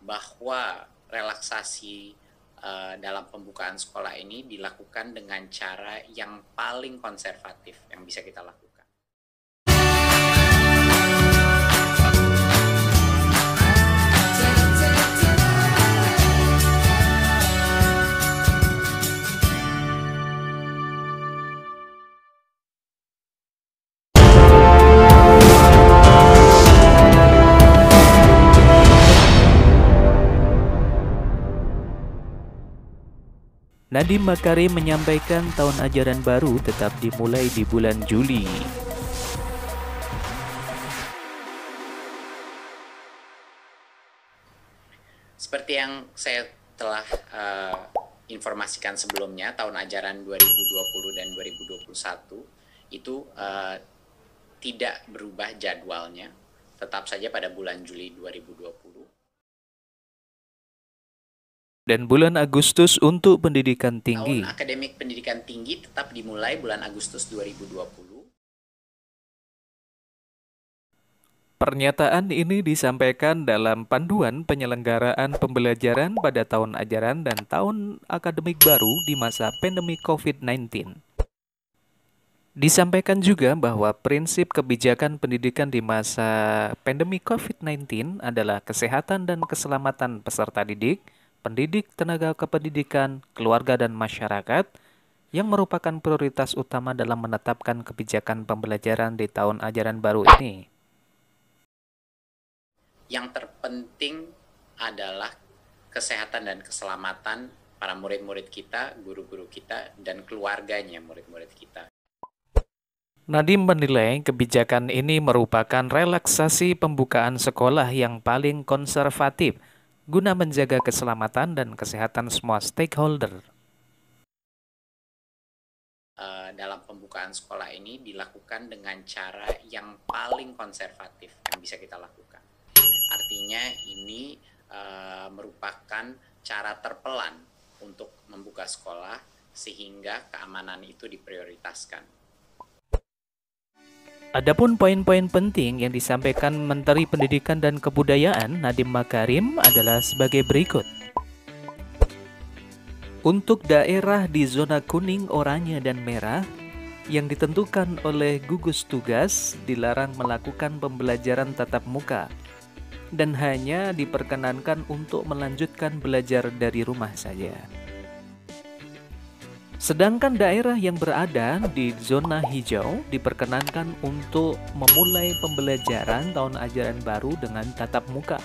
bahwa relaksasi dalam pembukaan sekolah ini dilakukan dengan cara yang paling konservatif yang bisa kita lakukan. Nadiem Makarim menyampaikan tahun ajaran baru tetap dimulai di bulan Juli. Seperti yang saya telah informasikan sebelumnya, tahun ajaran 2020 dan 2021 itu tidak berubah jadwalnya, tetap saja pada bulan Juli 2020. Dan bulan Agustus untuk pendidikan tinggi. Tahun akademik pendidikan tinggi tetap dimulai bulan Agustus 2020. Pernyataan ini disampaikan dalam panduan penyelenggaraan pembelajaran pada tahun ajaran dan tahun akademik baru di masa pandemi COVID-19. Disampaikan juga bahwa prinsip kebijakan pendidikan di masa pandemi COVID-19 adalah kesehatan dan keselamatan peserta didik, pendidik, tenaga kependidikan, keluarga, dan masyarakat yang merupakan prioritas utama dalam menetapkan kebijakan pembelajaran di tahun ajaran baru ini. Yang terpenting adalah kesehatan dan keselamatan para murid-murid kita, guru-guru kita, dan keluarganya murid-murid kita. Nadiem menilai kebijakan ini merupakan relaksasi pembukaan sekolah yang paling konservatif guna menjaga keselamatan dan kesehatan semua stakeholder. Dalam pembukaan sekolah ini dilakukan dengan cara yang paling konservatif yang bisa kita lakukan. Artinya ini merupakan cara terpelan untuk membuka sekolah sehingga keamanan itu diprioritaskan. Adapun poin-poin penting yang disampaikan Menteri Pendidikan dan Kebudayaan Nadiem Makarim adalah sebagai berikut. Untuk daerah di zona kuning, oranye, dan merah yang ditentukan oleh gugus tugas dilarang melakukan pembelajaran tatap muka dan hanya diperkenankan untuk melanjutkan belajar dari rumah saja. Sedangkan daerah yang berada di zona hijau diperkenankan untuk memulai pembelajaran tahun ajaran baru dengan tatap muka.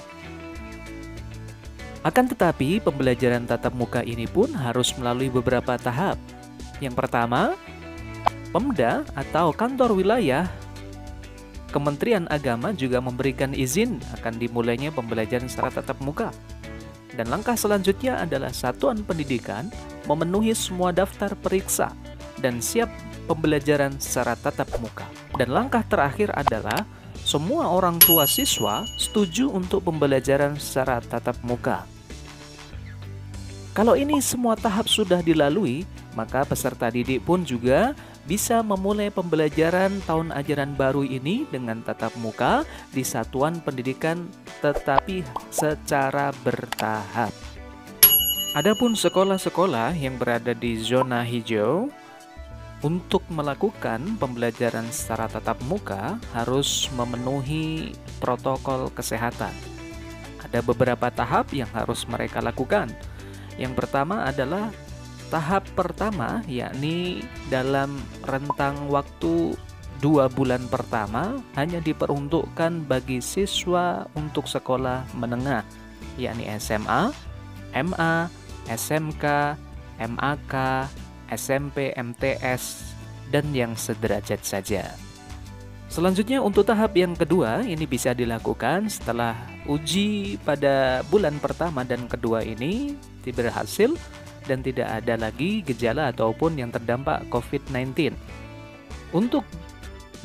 Akan tetapi, pembelajaran tatap muka ini pun harus melalui beberapa tahap. Yang pertama, Pemda atau kantor wilayah Kementerian Agama juga memberikan izin akan dimulainya pembelajaran secara tatap muka. Dan langkah selanjutnya adalah satuan pendidikan memenuhi semua daftar periksa dan siap pembelajaran secara tatap muka. Dan langkah terakhir adalah semua orang tua siswa setuju untuk pembelajaran secara tatap muka. Kalau ini semua tahap sudah dilalui, maka peserta didik pun juga bisa memulai pembelajaran tahun ajaran baru ini dengan tatap muka di satuan pendidikan tetapi secara bertahap. Adapun sekolah-sekolah yang berada di zona hijau untuk melakukan pembelajaran secara tatap muka harus memenuhi protokol kesehatan. Ada beberapa tahap yang harus mereka lakukan. Yang pertama adalah tahap pertama, yakni dalam rentang waktu 2 bulan pertama hanya diperuntukkan bagi siswa untuk sekolah menengah, yakni SMA, MA, SMK, MAK, SMP, MTS, dan yang sederajat saja. Selanjutnya untuk tahap yang kedua, ini bisa dilakukan setelah uji pada bulan pertama dan kedua ini berhasil dan tidak ada lagi gejala ataupun yang terdampak COVID-19. Untuk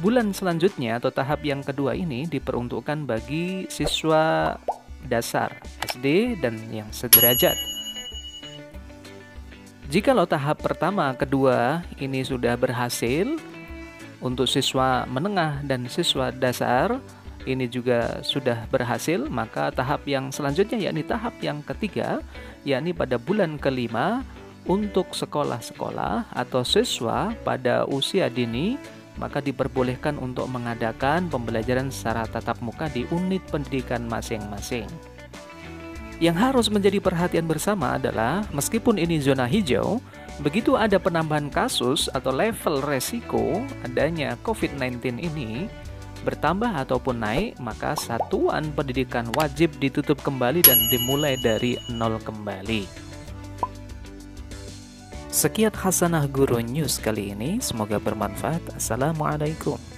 bulan selanjutnya atau tahap yang kedua ini diperuntukkan bagi siswa dasar SD dan yang sederajat. Jikalau tahap pertama, kedua ini sudah berhasil untuk siswa menengah dan siswa dasar, ini juga sudah berhasil, maka tahap yang selanjutnya yakni tahap yang ketiga, yakni pada bulan kelima untuk sekolah-sekolah atau siswa pada usia dini, maka diperbolehkan untuk mengadakan pembelajaran secara tatap muka di unit pendidikan masing-masing. Yang harus menjadi perhatian bersama adalah meskipun ini zona hijau, begitu ada penambahan kasus atau level resiko adanya COVID-19 ini bertambah ataupun naik, maka satuan pendidikan wajib ditutup kembali dan dimulai dari nol kembali. Sekian Hasanah Guru News kali ini, semoga bermanfaat. Assalamualaikum.